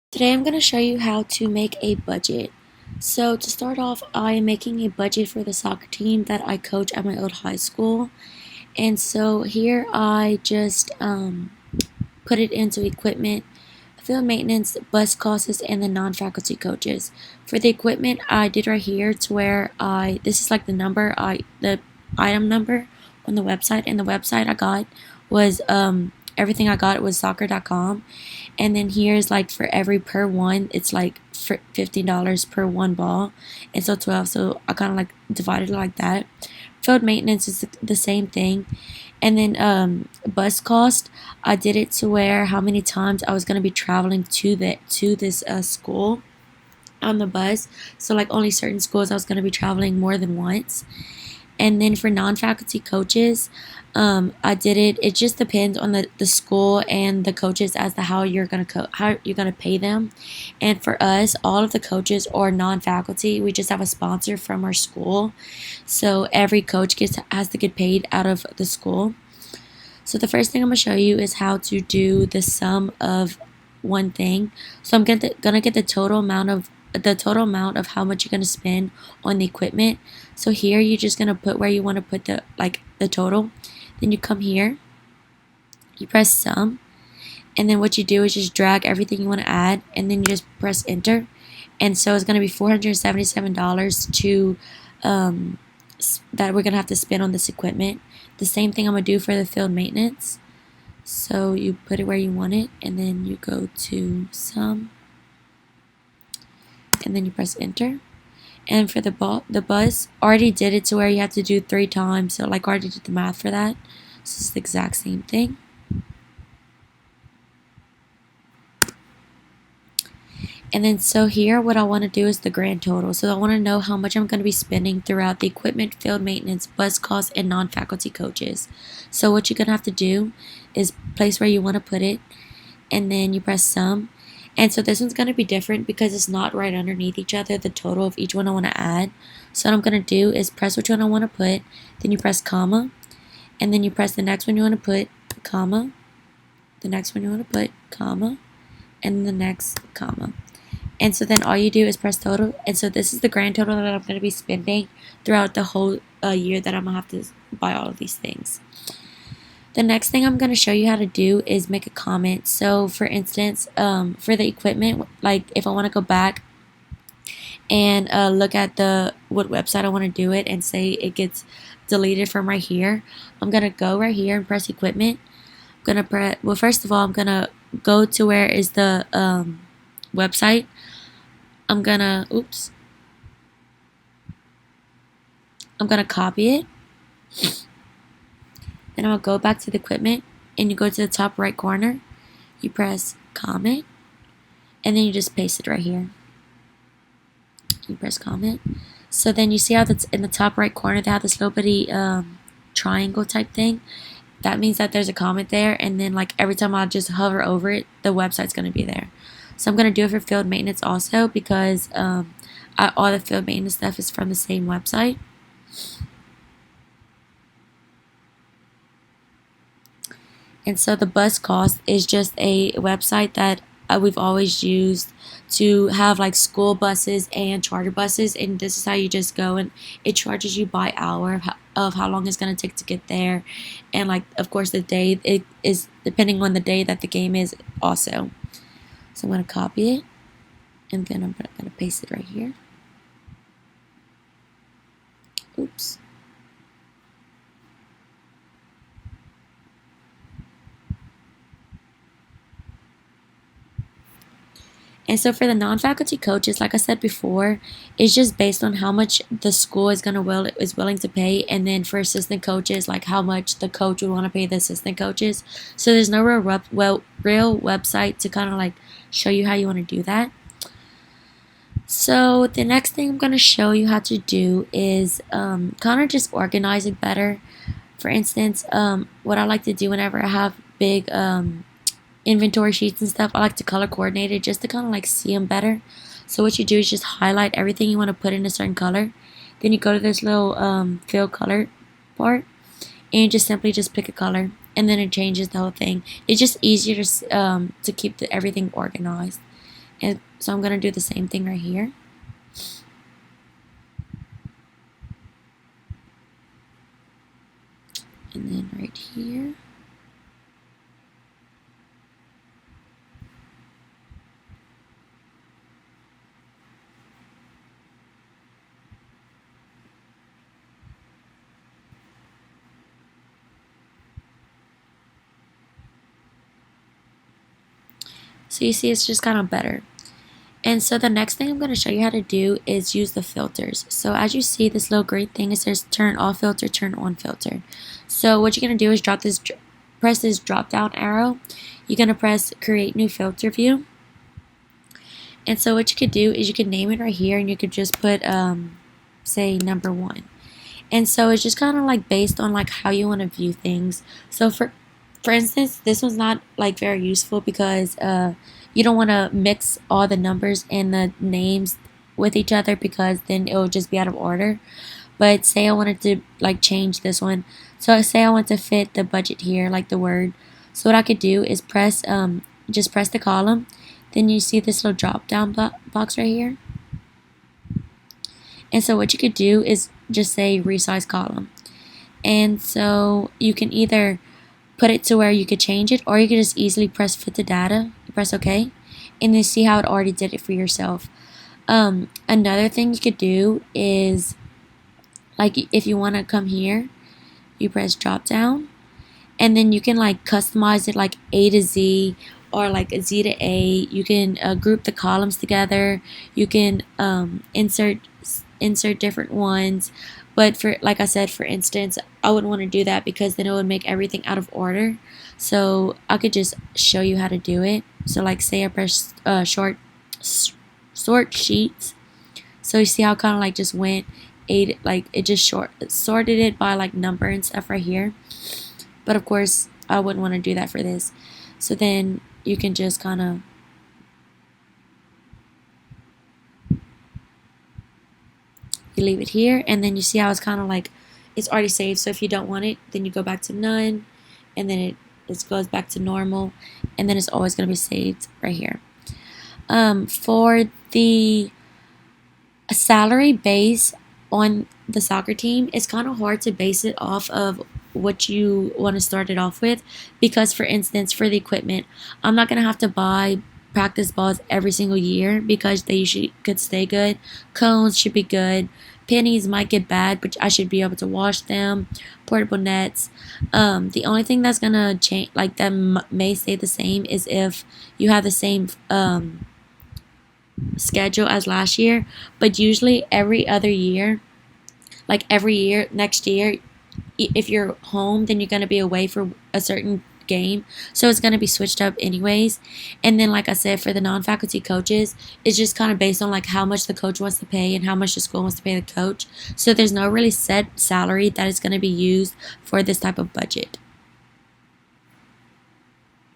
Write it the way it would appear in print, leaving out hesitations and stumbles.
Today I'm going to show you how to make a budget. So to start off, I am making a budget for the soccer team that I coach at my old high school. And so here I just put it into equipment, field maintenance, bus costs, and the non-faculty coaches. For the equipment, I did right here to where this is like the item number on the website, and the website I got was everything I got was soccer.com, and then here's like for every per one, it's like for $15 per one ball, and so 12. So I kind of like divided it like that. Field maintenance is the same thing, and then bus cost, I did it to where how many times I was gonna be traveling to this school on the bus. So like only certain schools I was gonna be traveling more than once. And then for non-faculty coaches, I did it. It just depends on the school and the coaches as to how you're gonna pay them. And for us, all of the coaches are non-faculty. We just have a sponsor from our school, so every coach has to get paid out of the school. So the first thing I'm gonna show you is how to do the sum of one thing. So I'm gonna get the total amount of how much you're gonna spend on the equipment. So here you're just gonna put where you want to put the total. Then you come here, you press sum, and then what you do is just drag everything you want to add, and then you just press enter. And so it's gonna be $477 to that we're gonna have to spend on this equipment. The same thing I'm gonna do for the field maintenance. So you put it where you want it, and then you go to sum, and then you press enter. And for the bus, already did it to where you have to do 3 times. So like already did the math for that. So it's the exact same thing. And then so here what I want to do is the grand total. So I want to know how much I'm going to be spending throughout the equipment, field maintenance, bus costs, and non-faculty coaches. So what you're going to have to do is place where you want to put it, and then you press sum. And so this one's going to be different because it's not right underneath each other, the total of each one I want to add. So what I'm going to do is press which one I want to put, then you press comma, and then you press the next one you want to put, comma, the next one you want to put, comma, and the next comma. And so then all you do is press total. And so this is the grand total that I'm going to be spending throughout the whole year that I'm going to have to buy all of these things. The next thing I'm going to show you how to do is make a comment. So for instance, for the equipment, like if I want to go back and look at what website I want to do it and say it gets deleted from right here, I'm going to go right here and press equipment. I'm going to press, well, first of all, I'm going to go to where is the website. I'm going to copy it. Then I'll go back to the equipment, and you go to the top right corner, you press comment, and then you just paste it right here. You press comment. So then you see how that's in the top right corner, they have this little bitty triangle type thing. That means that there's a comment there, and then like every time I just hover over it, the website's going to be there. So I'm going to do it for field maintenance also because all the field maintenance stuff is from the same website. And so the bus cost is just a website that we've always used to have like school buses and charter buses, and this is how you just go, and it charges you by hour of how long it's going to take to get there, and like of course the day, it is depending on the day that the game is also. So I'm going to copy it, and then I'm going to paste it right here. Oops. And so for the non-faculty coaches, like I said before, it's just based on how much the school is willing to pay, and then for assistant coaches, like how much the coach would want to pay the assistant coaches. So there's no real website to kind of like show you how you want to do that. So the next thing I'm going to show you how to do is kind of just organize it better. For instance, what I like to do whenever I have big inventory sheets and stuff, I like to color coordinate it just to kind of like see them better. So what you do is just highlight everything you want to put in a certain color. Then you go to this little fill color part, and you just simply just pick a color, and then it changes the whole thing. It's just easier to keep everything organized. And so I'm going to do the same thing right here. And then right here. So you see it's just kind of better. And so the next thing I'm going to show you how to do is use the filters. So as you see, this little green thing, it says turn off filter, turn on filter. So what you're going to do is press this drop down arrow. You're going to press create new filter view. And so what you could do is you could name it right here, and you could just put say number 1. And so it's just kind of like based on like how you want to view things. So for instance, this one's not like very useful because you don't want to mix all the numbers and the names with each other, because then it will just be out of order. But say I wanted to like change this one. So say I want to fit the budget here, like the word. So what I could do is just press the column. Then you see this little drop down box right here. And so what you could do is just say resize column. And so you can either put it to where you could change it, or you could just easily press fit the data, press OK, and then see how it already did it for yourself. Another thing you could do is, like, if you want to come here, you press drop down, and then you can like customize it like A to Z, or like a Z to A. You can group the columns together. You can insert different ones. But for, like I said, for instance, I wouldn't want to do that because then it would make everything out of order. So I could just show you how to do it. So like say I press sort sheets. So you see how it kind of like just went like it just sorted it by like number and stuff right here. But of course I wouldn't want to do that for this. So then you can just kind of you leave it here, and then you see how it's kind of like it's already saved. So if you don't want it, then you go back to none, and then it goes back to normal, and then it's always going to be saved right here. For the salary base on the soccer team, it's kind of hard to base it off of what you want to start it off with, because for instance, for the equipment, I'm not going to have to buy practice balls every single year because they usually could stay good. Cones should be good. Pennies might get bad, but I should be able to wash them. Portable nets. The only thing that's gonna change, like that may stay the same, is if you have the same schedule as last year. But usually every other year, like every year, next year, if you're home, then you're gonna be away for a certain game, so it's going to be switched up anyways. And then like I said, for the non-faculty coaches, it's just kind of based on like how much the coach wants to pay and how much the school wants to pay the coach. So there's no really set salary that is going to be used for this type of budget.